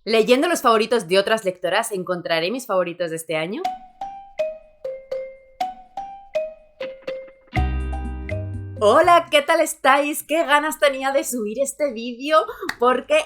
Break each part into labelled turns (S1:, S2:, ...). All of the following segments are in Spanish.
S1: Leyendo los favoritos de otras lectoras, ¿encontraré mis favoritos de este año? Hola, ¿qué tal estáis? ¿Qué ganas tenía de subir este vídeo? Porque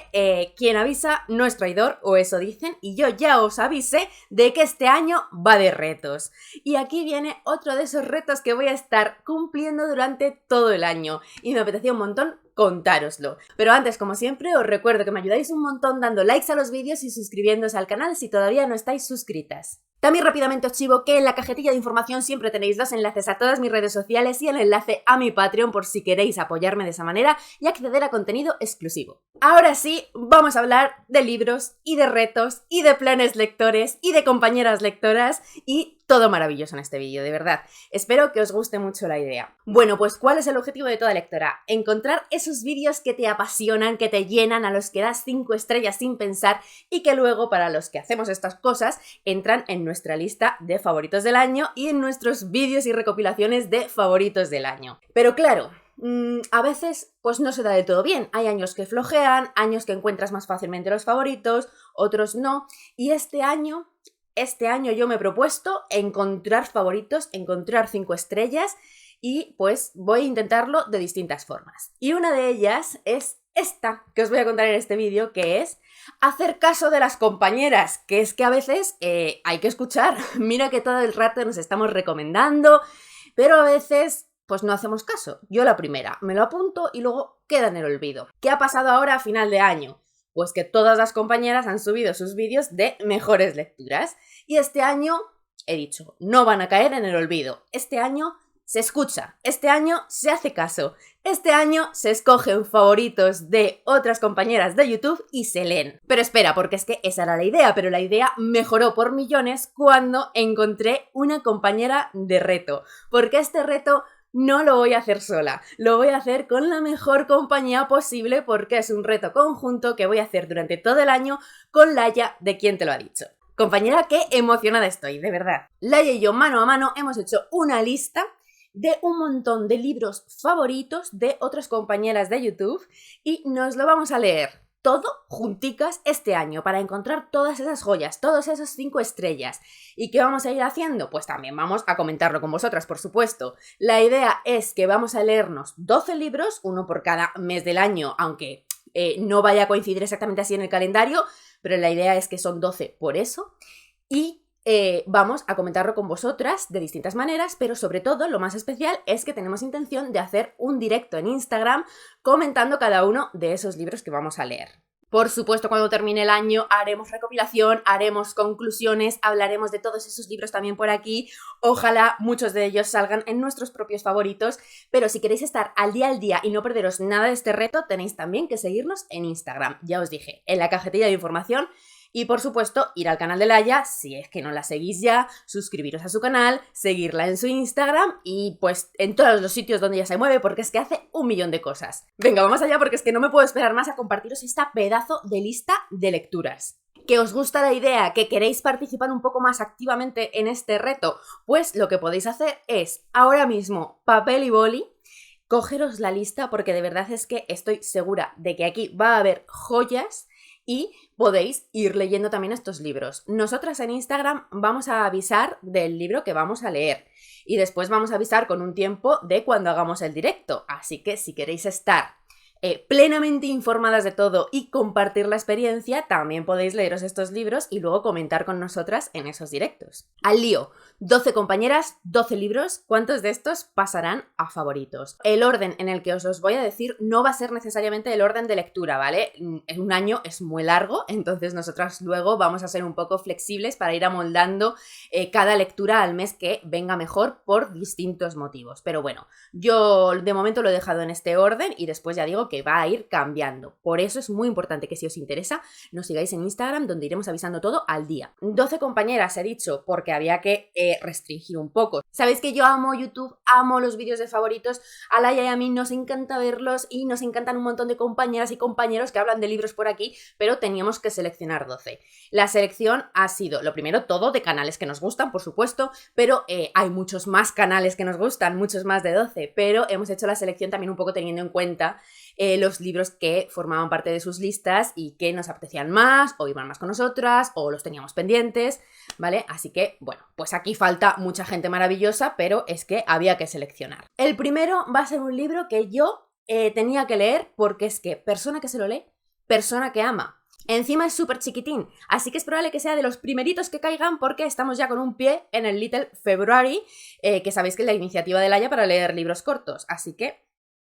S1: quien avisa no es traidor, o eso dicen, y yo ya os avisé de que este año va de retos. Y aquí viene otro de esos retos que voy a estar cumpliendo durante todo el año, y me apetecía un montón contároslo. Pero antes, como siempre, os recuerdo que me ayudáis un montón dando likes a los vídeos y suscribiéndose al canal si todavía no estáis suscritas. También rápidamente os chivo que en la cajetilla de información siempre tenéis los enlaces a todas mis redes sociales y el enlace a mi Patreon por si queréis apoyarme de esa manera y acceder a contenido exclusivo. Ahora sí, vamos a hablar de libros y de retos y de planes lectores y de compañeras lectoras y todo maravilloso en este vídeo, de verdad. Espero que os guste mucho la idea. Bueno, pues ¿cuál es el objetivo de toda lectora? Encontrar esos vídeos que te apasionan, que te llenan, a los que das 5 estrellas sin pensar y que luego, para los que hacemos estas cosas, entran en nuestra lista de favoritos del año y en nuestros vídeos y recopilaciones de favoritos del año. Pero claro, a veces pues no se da de todo bien. Hay años que flojean, años que encuentras más fácilmente los favoritos, otros no. Y este año yo me he propuesto encontrar favoritos, encontrar 5 estrellas y pues voy a intentarlo de distintas formas. Y una de ellas es esta que os voy a contar en este vídeo, que es hacer caso de las compañeras, que es que a veces hay que escuchar. Mira que todo el rato nos estamos recomendando, pero a veces pues no hacemos caso. Yo la primera, me lo apunto y luego queda en el olvido. ¿Qué ha pasado ahora a final de año? Pues que todas las compañeras han subido sus vídeos de mejores lecturas. Y este año, he dicho, no van a caer en el olvido. Este año se escucha, este año se hace caso, este año se escogen favoritos de otras compañeras de YouTube y se leen. Pero espera, porque es que esa era la idea, pero la idea mejoró por millones cuando encontré una compañera de reto. Porque este reto no lo voy a hacer sola, lo voy a hacer con la mejor compañía posible porque es un reto conjunto que voy a hacer durante todo el año con Laia de Quién te lo ha dicho. Compañera, qué emocionada estoy, de verdad. Laia y yo mano a mano hemos hecho una lista de un montón de libros favoritos de otras compañeras de YouTube y nos lo vamos a leer todo junticas este año para encontrar todas esas joyas, todos esos 5 estrellas. ¿Y qué vamos a ir haciendo? Pues también vamos a comentarlo con vosotras, por supuesto. La idea es que vamos a leernos 12 libros, uno por cada mes del año, aunque no vaya a coincidir exactamente así en el calendario, pero la idea es que son 12 por eso. Y vamos a comentarlo con vosotras de distintas maneras, pero sobre todo lo más especial es que tenemos intención de hacer un directo en Instagram comentando cada uno de esos libros que vamos a leer. Por supuesto, cuando termine el año haremos recopilación, haremos conclusiones, hablaremos de todos esos libros también por aquí. Ojalá muchos de ellos salgan en nuestros propios favoritos, pero si queréis estar al día y no perderos nada de este reto, tenéis también que seguirnos en Instagram. Ya os dije, en la cajetilla de información. Y por supuesto, ir al canal de Laia, si es que no la seguís ya, suscribiros a su canal, seguirla en su Instagram y pues en todos los sitios donde ella se mueve, porque es que hace un millón de cosas. Venga, vamos allá porque es que no me puedo esperar más a compartiros esta pedazo de lista de lecturas. ¿Que os gusta la idea? ¿Que queréis participar un poco más activamente en este reto? Pues lo que podéis hacer es, ahora mismo, papel y boli, cogeros la lista porque de verdad es que estoy segura de que aquí va a haber joyas y podéis ir leyendo también estos libros. Nosotras en Instagram vamos a avisar del libro que vamos a leer y después vamos a avisar con un tiempo de cuando hagamos el directo. Así que si queréis estar plenamente informadas de todo y compartir la experiencia, también podéis leeros estos libros y luego comentar con nosotras en esos directos. Al lío, 12 compañeras, 12 libros, ¿cuántos de estos pasarán a favoritos? El orden en el que os los voy a decir no va a ser necesariamente el orden de lectura, ¿vale? En un año es muy largo, entonces nosotras luego vamos a ser un poco flexibles para ir amoldando cada lectura al mes que venga mejor por distintos motivos. Pero bueno, yo de momento lo he dejado en este orden y después ya digo que va a ir cambiando. Por eso es muy importante que si os interesa nos sigáis en Instagram, donde iremos avisando todo al día. 12 compañeras he dicho porque había que restringir un poco. Sabéis que yo amo YouTube, amo los vídeos de favoritos, a Laia y a mí nos encanta verlos y nos encantan un montón de compañeras y compañeros que hablan de libros por aquí, pero teníamos que seleccionar 12. La selección ha sido, lo primero, todo de canales que nos gustan, por supuesto, pero hay muchos más canales que nos gustan, muchos más de 12, pero hemos hecho la selección también un poco teniendo en cuenta los libros que formaban parte de sus listas y que nos apetecían más, o iban más con nosotras, o los teníamos pendientes, ¿vale? Así que, bueno, pues aquí falta mucha gente maravillosa, pero es que había que seleccionar. El primero va a ser un libro que yo tenía que leer porque es que persona que se lo lee, persona que ama. Encima es súper chiquitín, así que es probable que sea de los primeritos que caigan porque estamos ya con un pie en el Little February, que sabéis que es la iniciativa de Laia para leer libros cortos, así que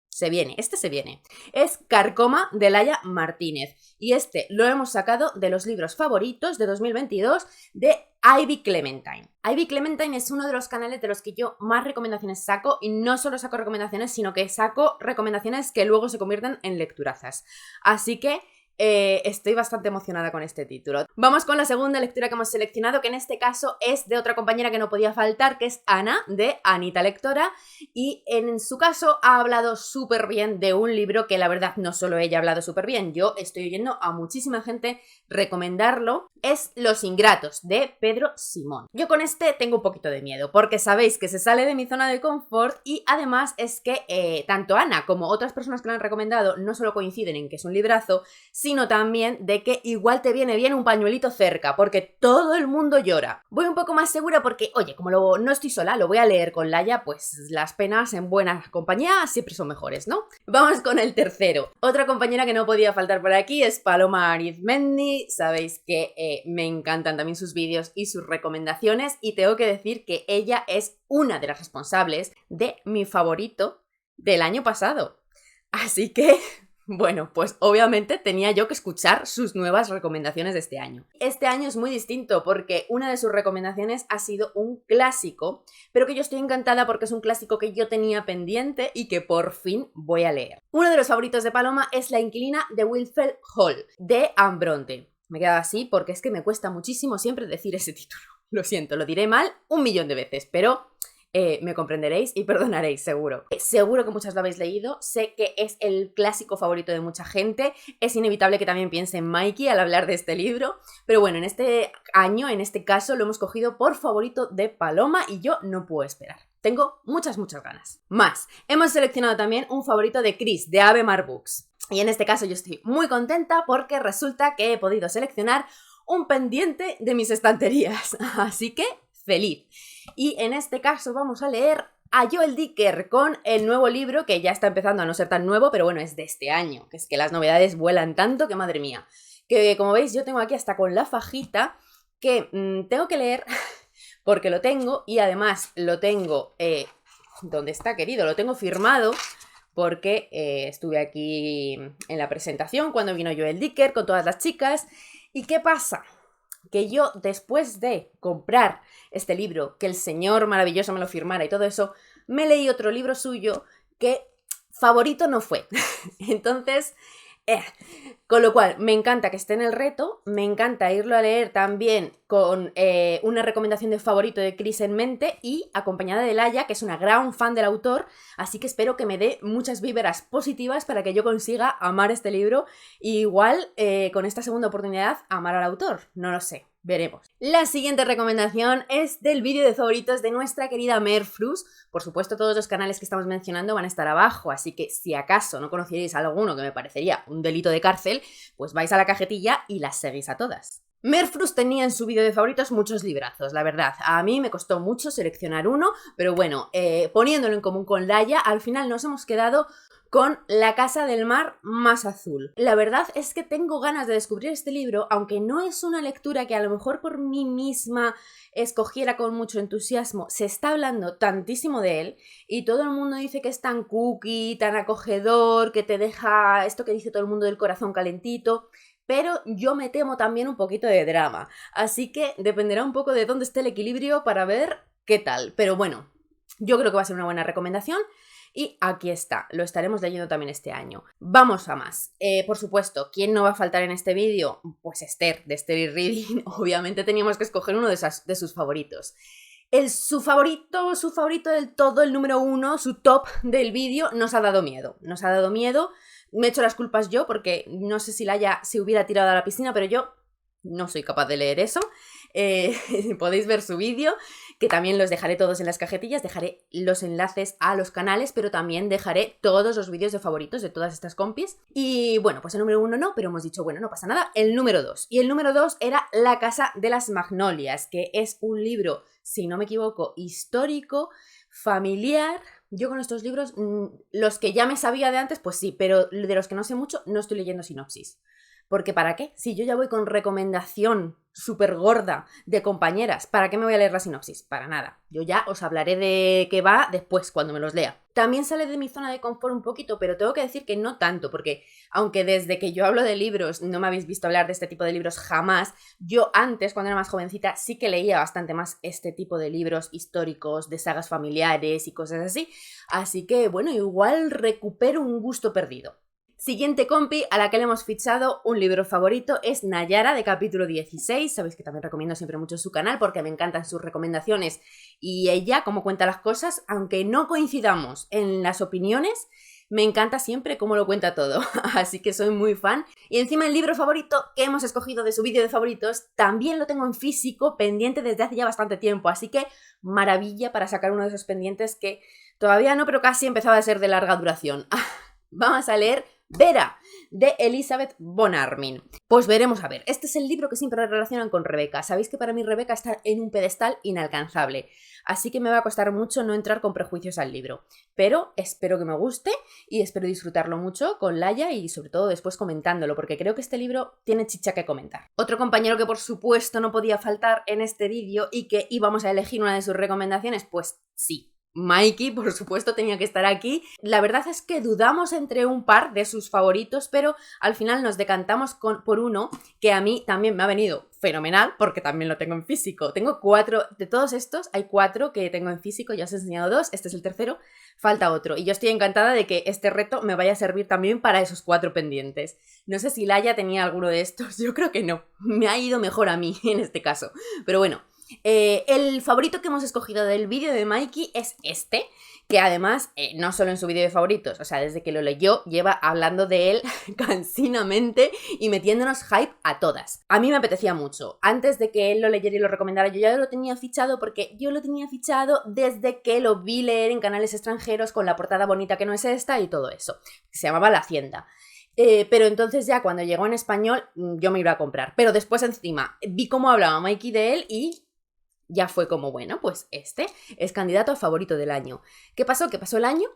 S1: se viene, este se viene. Es Carcoma de Laia Martínez y este lo hemos sacado de los libros favoritos de 2022 de Ivy Clementine. Ivy Clementine es uno de los canales de los que yo más recomendaciones saco y no solo saco recomendaciones, sino que saco recomendaciones que luego se convierten en lecturazas. Así que estoy bastante emocionada con este título. Vamos con la segunda lectura que hemos seleccionado, que en este caso es de otra compañera que no podía faltar, que es Ana, de Anita Lectora, y en su caso ha hablado súper bien de un libro que la verdad no solo ella ha hablado súper bien, yo estoy oyendo a muchísima gente recomendarlo. Es Los Ingratos, de Pedro Simón. Yo con este tengo un poquito de miedo, porque sabéis que se sale de mi zona de confort y además es que tanto Ana como otras personas que lo han recomendado no solo coinciden en que es un librazo, sino también de que igual te viene bien un pañuelito cerca, porque todo el mundo llora. Voy un poco más segura porque, oye, como no estoy sola, lo voy a leer con Laia, pues las penas en buena compañía siempre son mejores, ¿no? Vamos con el tercero. Otra compañera que no podía faltar por aquí es Paloma Arizmendi. Sabéis que me encantan también sus vídeos y sus recomendaciones y tengo que decir que ella es una de las responsables de mi favorito del año pasado. Así que bueno, pues obviamente tenía yo que escuchar sus nuevas recomendaciones de este año. Este año es muy distinto porque una de sus recomendaciones ha sido un clásico, pero que yo estoy encantada porque es un clásico que yo tenía pendiente y que por fin voy a leer. Uno de los favoritos de Paloma es La inquilina de Wilfred Hall, de Anne Bronte. Me he quedado así porque es que me cuesta muchísimo siempre decir ese título. Lo siento, lo diré mal 1.000.000 de veces, pero me comprenderéis y perdonaréis, seguro. Seguro que muchas lo habéis leído, sé que es el clásico favorito de mucha gente, es inevitable que también piense en Mikey al hablar de este libro, pero bueno, en este año, en este caso, lo hemos cogido por favorito de Paloma y yo no puedo esperar. Tengo muchas ganas. Más, hemos seleccionado también un favorito de Chris, de Avemar Books. Y en este caso yo estoy muy contenta porque resulta que he podido seleccionar un pendiente de mis estanterías, así que feliz. Y en este caso vamos a leer a Joel Dicker con el nuevo libro, que ya está empezando a no ser tan nuevo, pero bueno, es de este año, que es que las novedades vuelan tanto que madre mía. Que como veis yo tengo aquí hasta con la fajita que tengo que leer porque lo tengo y además lo tengo, ¿dónde está, querido? Lo tengo firmado porque estuve aquí en la presentación cuando vino Joel Dicker con todas las chicas. ¿Y qué pasa? Que yo, después de comprar este libro, que el señor maravilloso me lo firmara y todo eso, me leí otro libro suyo que favorito no fue. Entonces, con lo cual, me encanta que esté en el reto, me encanta irlo a leer también con una recomendación de favorito de Chris en mente y acompañada de Laia, que es una gran fan del autor, así que espero que me dé muchas víveras positivas para que yo consiga amar este libro y igual con esta segunda oportunidad amar al autor, no lo sé. Veremos. La siguiente recomendación es del vídeo de favoritos de nuestra querida Merfrus. Por supuesto, todos los canales que estamos mencionando van a estar abajo, así que si acaso no conocierais alguno que me parecería un delito de cárcel, pues vais a la cajetilla y las seguís a todas. Merfrus tenía en su vídeo de favoritos muchos librazos, la verdad. A mí me costó mucho seleccionar uno, pero bueno, poniéndolo en común con Laia, al final nos hemos quedado con La casa del mar más azul. La verdad es que tengo ganas de descubrir este libro, aunque no es una lectura que a lo mejor por mí misma escogiera con mucho entusiasmo. Se está hablando tantísimo de él y todo el mundo dice que es tan cookie, tan acogedor, que te deja esto que dice todo el mundo del corazón calentito. Pero yo me temo también un poquito de drama, así que dependerá un poco de dónde esté el equilibrio para ver qué tal. Pero bueno, yo creo que va a ser una buena recomendación. Y aquí está, lo estaremos leyendo también este año. Vamos a más. Por supuesto, ¿quién no va a faltar en este vídeo? Pues Esther, de Esther y Reading. Obviamente teníamos que escoger uno de sus favoritos. Su favorito del todo, el número uno, su top del vídeo, nos ha dado miedo. Nos ha dado miedo. Me he hecho las culpas yo porque no sé si Laia se hubiera tirado a la piscina, pero yo no soy capaz de leer eso. Podéis ver su vídeo, que también los dejaré todos en las cajetillas, dejaré los enlaces a los canales, pero también dejaré todos los vídeos de favoritos de todas estas compis. Y bueno, pues el número 1 no, pero hemos dicho, bueno, no pasa nada, el número 2. Y el número 2 era La Casa de las Magnolias, que es un libro, si no me equivoco, histórico, familiar. Yo con estos libros, los que ya me sabía de antes, pues sí, pero de los que no sé mucho, no estoy leyendo sinopsis. Porque ¿para qué? Si yo ya voy con recomendación súper gorda de compañeras, ¿para qué me voy a leer la sinopsis? Para nada. Yo ya os hablaré de qué va después, cuando me los lea. También sale de mi zona de confort un poquito, pero tengo que decir que no tanto, porque aunque desde que yo hablo de libros no me habéis visto hablar de este tipo de libros jamás, yo antes, cuando era más jovencita, sí que leía bastante más este tipo de libros históricos, de sagas familiares y cosas así. Así que, bueno, igual recupero un gusto perdido. Siguiente compi a la que le hemos fichado un libro favorito es Nayara, de capítulo 16. Sabéis que también recomiendo siempre mucho su canal porque me encantan sus recomendaciones y ella, cómo cuenta las cosas, aunque no coincidamos en las opiniones, me encanta siempre cómo lo cuenta todo, así que soy muy fan. Y encima el libro favorito que hemos escogido de su vídeo de favoritos también lo tengo en físico, pendiente desde hace ya bastante tiempo, así que maravilla para sacar uno de esos pendientes que todavía no, pero casi empezaba a ser de larga duración. Vamos a leer Vera, de Elizabeth von Arnim. Pues veremos a ver. Este es el libro que siempre relacionan con Rebeca. Sabéis que para mí Rebeca está en un pedestal inalcanzable, así que me va a costar mucho no entrar con prejuicios al libro. Pero espero que me guste y espero disfrutarlo mucho con Laia y sobre todo después comentándolo, porque creo que este libro tiene chicha que comentar. Otro compañero que por supuesto no podía faltar en este vídeo y que íbamos a elegir una de sus recomendaciones, pues sí, Mikey, por supuesto, tenía que estar aquí. La verdad es que dudamos entre un par de sus favoritos, pero al final nos decantamos por uno que a mí también me ha venido fenomenal, porque también lo tengo en físico. Tengo 4, de todos estos, hay 4 que tengo en físico, ya os he enseñado 2, este es el tercero, falta otro. Y yo estoy encantada de que este reto me vaya a servir también para esos 4 pendientes. No sé si Laia tenía alguno de estos, yo creo que no. Me ha ido mejor a mí en este caso. Pero bueno. El favorito que hemos escogido del vídeo de Mikey es este, que además, no solo en su vídeo de favoritos, o sea, desde que lo leyó, lleva hablando de él cansinamente y metiéndonos hype a todas. A mí me apetecía mucho. Antes de que él lo leyera y lo recomendara, yo ya lo tenía fichado porque yo lo tenía fichado desde que lo vi leer en canales extranjeros con la portada bonita que no es esta y todo eso. Se llamaba La Hacienda. Pero entonces ya cuando llegó en español yo me iba a comprar. Pero después encima vi cómo hablaba Mikey de él y ya fue como, bueno, pues este es candidato a favorito del año. ¿Qué pasó? Que pasó el año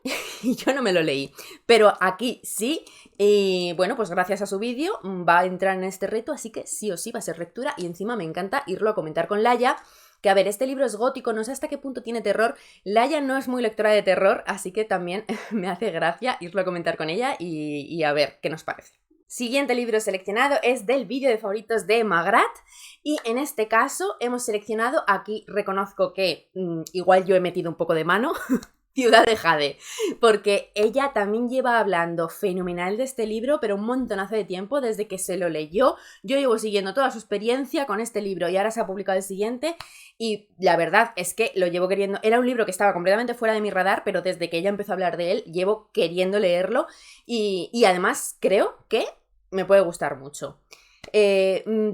S1: y yo no me lo leí. Pero aquí sí, y bueno, pues gracias a su vídeo va a entrar en este reto, así que sí o sí va a ser lectura y encima me encanta irlo a comentar con Laia. Que a ver, este libro es gótico, no sé hasta qué punto tiene terror. Laia no es muy lectora de terror, así que también me hace gracia irlo a comentar con ella y a ver qué nos parece. Siguiente libro seleccionado es del vídeo de favoritos de Magrat y en este caso hemos seleccionado, aquí reconozco que igual yo he metido un poco de mano, Ciudad de Jade, porque ella también lleva hablando fenomenal de este libro, pero un montonazo de tiempo desde que se lo leyó. Yo llevo siguiendo toda su experiencia con este libro y ahora se ha publicado el siguiente y la verdad es que lo llevo queriendo. Era un libro que estaba completamente fuera de mi radar, pero desde que ella empezó a hablar de él llevo queriendo leerlo y además creo que me puede gustar mucho.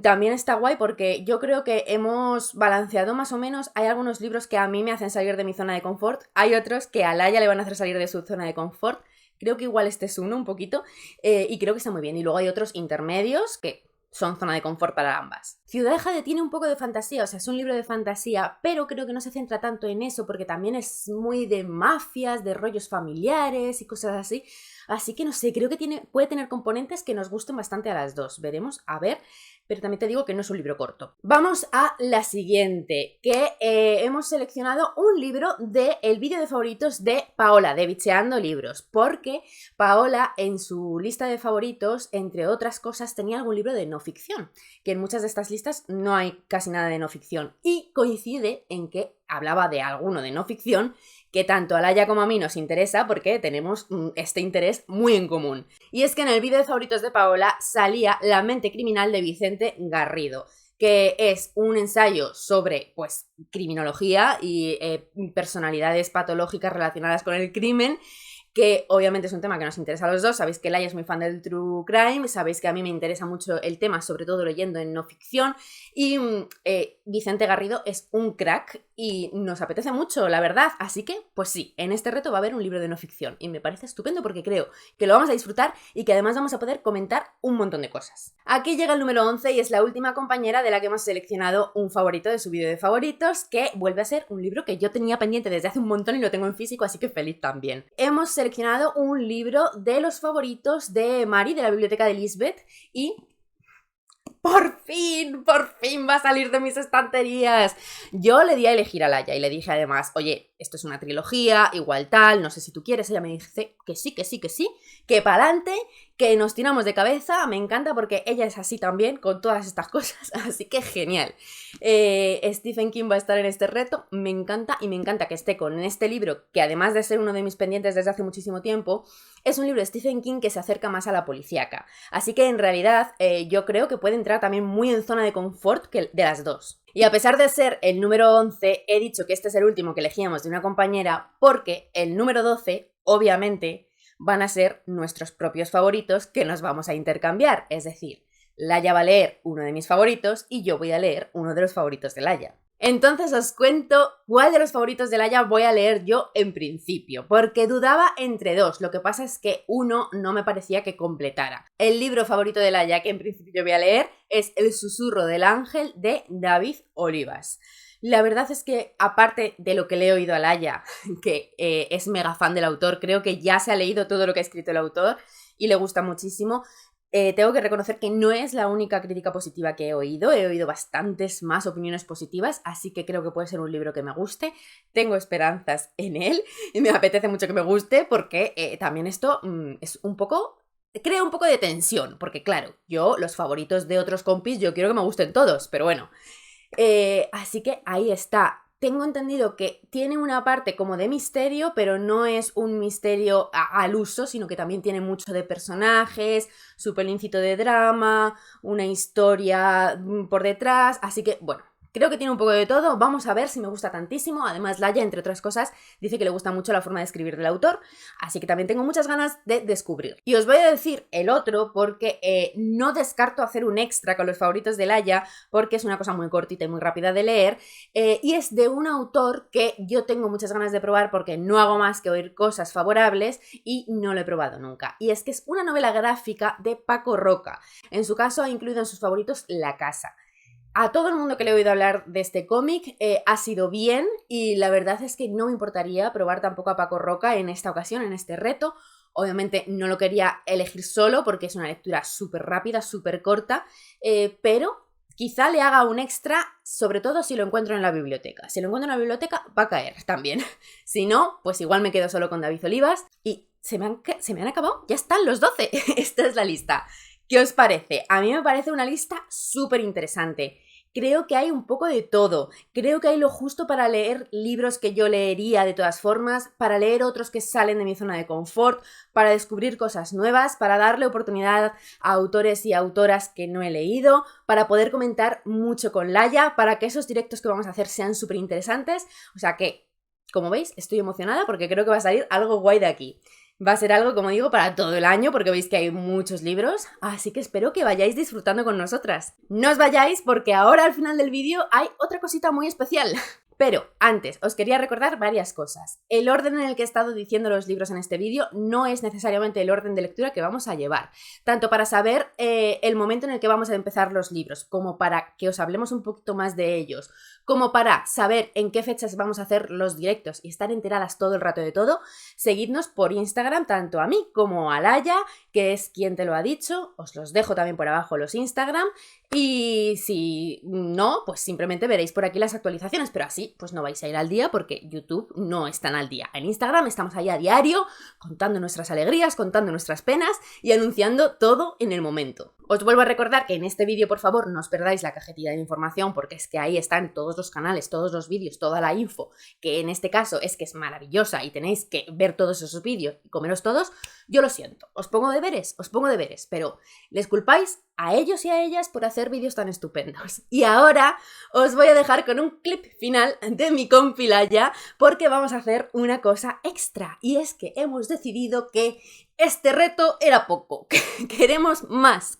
S1: También está guay porque yo creo que hemos balanceado más o menos. Hay algunos libros que a mí me hacen salir de mi zona de confort, hay otros que a Laia le van a hacer salir de su zona de confort. Creo que igual este es uno un poquito y creo que está muy bien. Y luego hay otros intermedios que son zona de confort para ambas. Ciudad de Jade tiene un poco de fantasía, o sea, es un libro de fantasía, pero creo que no se centra tanto en eso porque también es muy de mafias, de rollos familiares y cosas así. Así que no sé, creo que puede tener componentes que nos gusten bastante a las dos. Veremos, a ver, pero también te digo que no es un libro corto. Vamos a la siguiente, que hemos seleccionado un libro del vídeo de favoritos de Paola, de Bicheando Libros, porque Paola en su lista de favoritos, entre otras cosas, tenía algún libro de no ficción, que en muchas de estas listas no hay casi nada de no ficción, y coincide en que hablaba de alguno de no ficción que tanto a Laia como a mí nos interesa porque tenemos este interés muy en común. Y es que en el vídeo de favoritos de Paola salía La mente criminal de Vicente Garrido, que es un ensayo sobre, pues, criminología y personalidades patológicas relacionadas con el crimen. que obviamente es un tema que nos interesa a los dos. Sabéis que Laia es muy fan del true crime, sabéis que a mí me interesa mucho el tema, sobre todo leyendo en no ficción, y Vicente Garrido es un crack y nos apetece mucho, la verdad. Así que, pues sí, en este reto va a haber un libro de no ficción y me parece estupendo porque creo que lo vamos a disfrutar y que además vamos a poder comentar un montón de cosas. Aquí llega el número 11 y es la última compañera de la que hemos seleccionado un favorito de su vídeo de favoritos, que vuelve a ser un libro que yo tenía pendiente desde hace un montón y lo tengo en físico, así que feliz también. Hemos seleccionado un libro de los favoritos de Mari, de la biblioteca de Lisbeth, y por fin va a salir de mis estanterías. Yo le di a elegir a Laia y le dije además, oye, esto es una trilogía, igual tal, no sé si tú quieres. Ella me dice que sí, que pa'lante, que nos tiramos de cabeza. Me encanta porque ella es así también con todas estas cosas, así que genial. Stephen King va a estar en este reto, me encanta, y me encanta que esté con este libro, que además de ser uno de mis pendientes desde hace muchísimo tiempo, es un libro de Stephen King que se acerca más a la policíaca. Así que en realidad yo creo que puede entrar también muy en zona de confort de las dos. Y a pesar de ser el número 11, he dicho que este es el último que elegíamos de una compañera porque el número 12, obviamente, van a ser nuestros propios favoritos que nos vamos a intercambiar. Es decir, Laia va a leer uno de mis favoritos y yo voy a leer uno de los favoritos de Laia. Entonces os cuento cuál de los favoritos de Laia voy a leer yo en principio, porque dudaba entre dos. Lo que pasa es que uno no me parecía que completara. El libro favorito de Laia que en principio yo voy a leer es El susurro del ángel de David Olivas. La verdad es que, aparte de lo que le he oído a Laia, que es mega fan del autor, creo que ya se ha leído todo lo que ha escrito el autor y le gusta muchísimo. Tengo que reconocer que no es la única crítica positiva que he oído bastantes más opiniones positivas, así que creo que puede ser un libro que me guste. Tengo esperanzas en él y me apetece mucho que me guste porque también esto es un poco... crea un poco de tensión, porque claro, yo los favoritos de otros compis yo quiero que me gusten todos, pero bueno. Así que ahí está. Tengo entendido que tiene una parte como de misterio, pero no es un misterio al uso, sino que también tiene mucho de personajes, su pelincito de drama, una historia por detrás, así que bueno, creo que tiene un poco de todo. Vamos a ver si me gusta tantísimo. Además, Laia, entre otras cosas, dice que le gusta mucho la forma de escribir del autor, así que también tengo muchas ganas de descubrir. Y os voy a decir el otro porque no descarto hacer un extra con los favoritos de Laia, porque es una cosa muy cortita y muy rápida de leer, y es de un autor que yo tengo muchas ganas de probar porque no hago más que oír cosas favorables y no lo he probado nunca. Y es que es una novela gráfica de Paco Roca. En su caso ha incluido en sus favoritos La Casa. A todo el mundo que le he oído hablar de este cómic ha sido bien, y la verdad es que no me importaría probar tampoco a Paco Roca en esta ocasión, en este reto. Obviamente no lo quería elegir solo porque es una lectura súper rápida, súper corta, pero quizá le haga un extra, sobre todo si lo encuentro en la biblioteca. Si lo encuentro en la biblioteca va a caer también. Si no, pues igual me quedo solo con David Olivas. Y se me han acabado, ya están los 12. Esta es la lista. ¿Qué os parece? A mí me parece una lista súper interesante. Creo que hay un poco de todo. Creo que hay lo justo para leer libros que yo leería de todas formas, para leer otros que salen de mi zona de confort, para descubrir cosas nuevas, para darle oportunidad a autores y autoras que no he leído, para poder comentar mucho con Laia, para que esos directos que vamos a hacer sean súper interesantes. O sea que, como veis, estoy emocionada porque creo que va a salir algo guay de aquí. Va a ser algo, como digo, para todo el año, porque veis que hay muchos libros, así que espero que vayáis disfrutando con nosotras. No os vayáis porque ahora al final del vídeo hay otra cosita muy especial. Pero antes, os quería recordar varias cosas. El orden en el que he estado diciendo los libros en este vídeo no es necesariamente el orden de lectura que vamos a llevar, tanto para saber el momento en el que vamos a empezar los libros, como para que os hablemos un poquito más de ellos, como para saber en qué fechas vamos a hacer los directos y estar enteradas todo el rato de todo. Seguidnos por Instagram, tanto a mí como a Laia, que es quien te lo ha dicho. Os los dejo también por abajo los Instagram. Y si no, pues simplemente veréis por aquí las actualizaciones, pero así pues no vais a ir al día porque YouTube no están al día. En Instagram estamos ahí a diario contando nuestras alegrías, contando nuestras penas y anunciando todo en el momento. Os vuelvo a recordar que en este vídeo, por favor, no os perdáis la cajetilla de información porque es que ahí están todos los canales, todos los vídeos, toda la info, que en este caso es que es maravillosa y tenéis que ver todos esos vídeos y comeros todos. Yo lo siento, os pongo deberes, pero ¿les culpáis a ellos y a ellas por hacer vídeos tan estupendos. Y ahora os voy a dejar con un clip final de mi compi Laia porque vamos a hacer una cosa extra y es que hemos decidido que este reto era poco, queremos más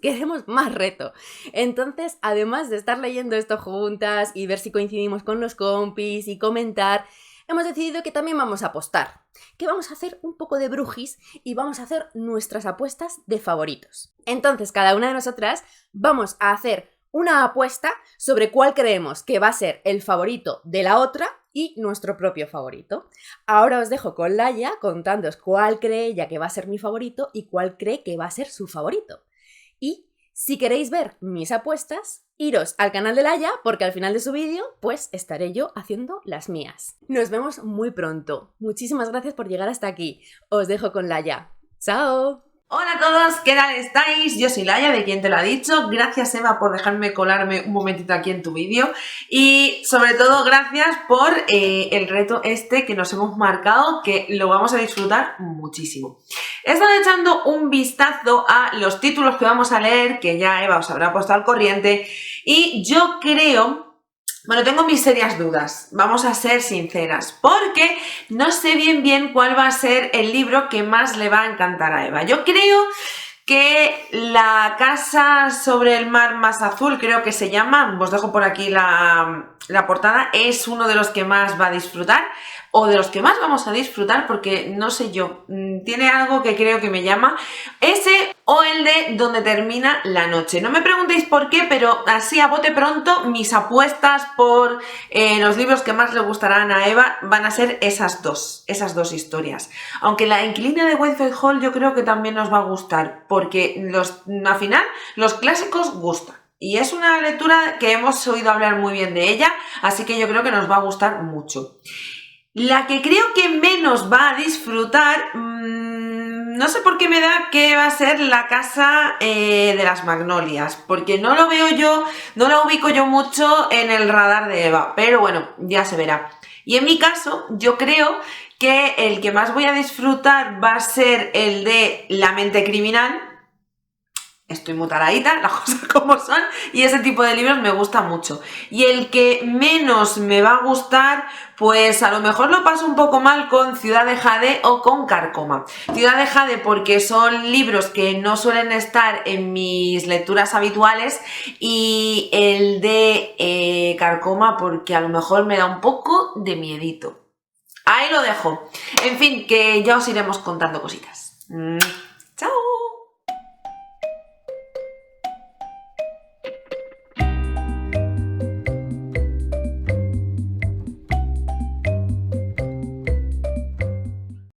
S1: reto. Entonces, además de estar leyendo esto juntas y ver si coincidimos con los compis y comentar, hemos decidido que también vamos a apostar, que vamos a hacer un poco de brujis y vamos a hacer nuestras apuestas de favoritos. Entonces, cada una de nosotras vamos a hacer una apuesta sobre cuál creemos que va a ser el favorito de la otra y nuestro propio favorito. Ahora os dejo con Laia contándoos cuál cree ella que va a ser mi favorito y cuál cree que va a ser su favorito. Y si queréis ver mis apuestas, iros al canal de Laia porque al final de su vídeo pues estaré yo haciendo las mías. Nos vemos muy pronto. Muchísimas gracias por llegar hasta aquí. Os dejo con Laia. ¡Chao!
S2: Hola a todos, ¿qué tal estáis? Yo soy Laia, de Quien Te Lo Ha Dicho. Gracias, Eva, por dejarme colarme un momentito aquí en tu vídeo. Y sobre todo, gracias por el reto este que nos hemos marcado, que lo vamos a disfrutar muchísimo. He estado echando un vistazo a los títulos que vamos a leer, que ya Eva os habrá puesto al corriente, y yo creo... Bueno, tengo mis serias dudas, vamos a ser sinceras, porque no sé bien cuál va a ser el libro que más le va a encantar a Eva. Yo creo que La casa sobre el mar más azul, creo que se llama, os dejo por aquí la portada, es uno de los que más va a disfrutar, o de los que más vamos a disfrutar, porque no sé yo, tiene algo que creo que me llama, ese o el de Donde termina la noche. No me preguntéis por qué, pero así a bote pronto mis apuestas por los libros que más le gustarán a Eva van a ser esas dos historias. Aunque La inquilina de Wakefield Hall yo creo que también nos va a gustar, porque al final los clásicos gustan. Y es una lectura que hemos oído hablar muy bien de ella, así que yo creo que nos va a gustar mucho. La que creo que menos va a disfrutar, no sé por qué me da que va a ser La casa de las magnolias, porque no lo veo yo, no lo ubico yo mucho en el radar de Eva, pero bueno, ya se verá. Y en mi caso, yo creo que el que más voy a disfrutar va a ser el de La mente criminal. Estoy muy taradita, las cosas como son, y ese tipo de libros me gusta mucho. Y el que menos me va a gustar, pues a lo mejor lo paso un poco mal con Ciudad de Jade o con Carcoma. Ciudad de Jade porque son libros que no suelen estar en mis lecturas habituales, y el de Carcoma porque a lo mejor me da un poco de miedito. Ahí lo dejo. En fin, que ya os iremos contando cositas.